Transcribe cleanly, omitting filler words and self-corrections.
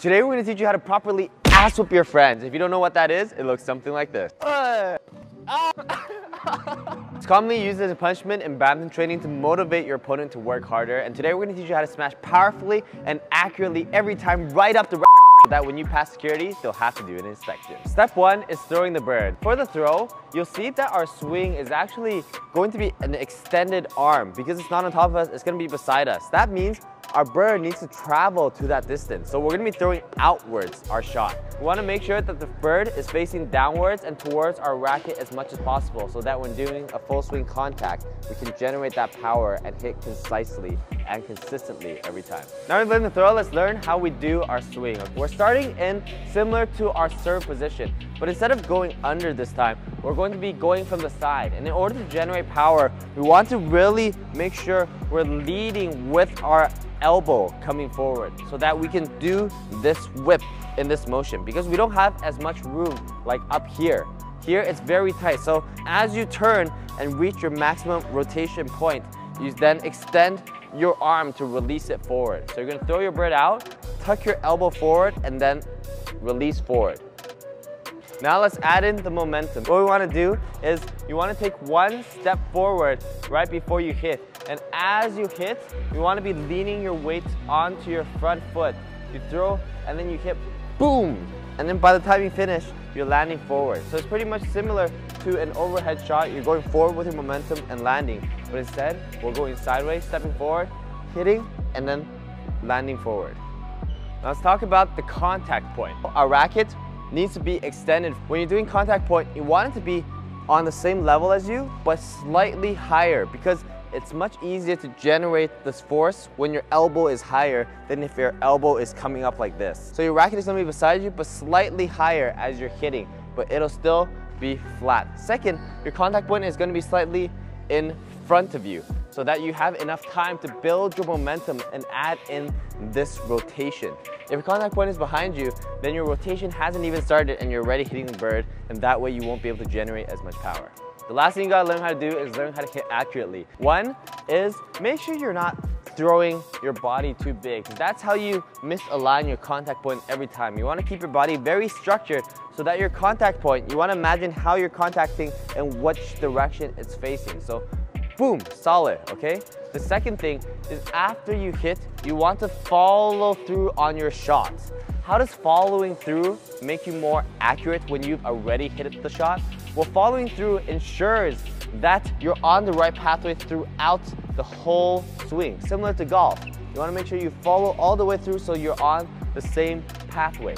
Today we're going to teach you how to properly ass whip your friends. If you don't know what that is, it looks something like this. It's commonly used as a punishment in badminton training to motivate your opponent to work harder. And today we're going to teach you how to smash powerfully and accurately every time right up the so that when you pass security, they'll have to do an inspection. Step 1 is throwing the bird. For the throw, you'll see that our swing is actually going to be an extended arm. Because it's not on top of us, it's going to be beside us. That means our bird needs to travel to that distance. So we're going to be throwing outwards our shot. We want to make sure that the bird is facing downwards and towards our racket as much as possible so that when doing a full swing contact, we can generate that power and hit concisely and consistently every time. Now we've learned the throw, let's learn how we do our swing. We're starting in similar to our serve position, but instead of going under this time, we're going to be going from the side. And in order to generate power, we want to really make sure we're leading with our elbow coming forward so that we can do this whip in this motion because we don't have as much room like up here. Here it's very tight, so as you turn and reach your maximum rotation point, you then extend your arm to release it forward. So you're going to throw your bird out, tuck your elbow forward, and then release forward. Now let's add in the momentum. What we want to do is you want to take one step forward right before you hit. And as you hit, you want to be leaning your weight onto your front foot. You throw and then you hit, boom! And then by the time you finish, you're landing forward. So it's pretty much similar to an overhead shot. You're going forward with your momentum and landing. But instead, we're going sideways, stepping forward, hitting, and then landing forward. Now let's talk about the contact point. Our racket needs to be extended. When you're doing contact point, you want it to be on the same level as you, but slightly higher because it's much easier to generate this force when your elbow is higher than if your elbow is coming up like this. So your racket is going to be beside you, but slightly higher as you're hitting, but it'll still be flat. Second, your contact point is going to be slightly in front of you so that you have enough time to build your momentum and add in this rotation. If your contact point is behind you, then your rotation hasn't even started and you're already hitting the bird, and that way you won't be able to generate as much power. The last thing you gotta learn how to do is learn how to hit accurately. One is make sure you're not throwing your body too big. That's how you misalign your contact point every time. You want to keep your body very structured so that your contact point, you want to imagine how you're contacting and which direction it's facing. So boom, solid, okay? The second thing is after you hit, you want to follow through on your shots. How does following through make you more accurate when you've already hit the shot? Well, following through ensures that you're on the right pathway throughout the whole swing, similar to golf. You want to make sure you follow all the way through so you're on the same pathway.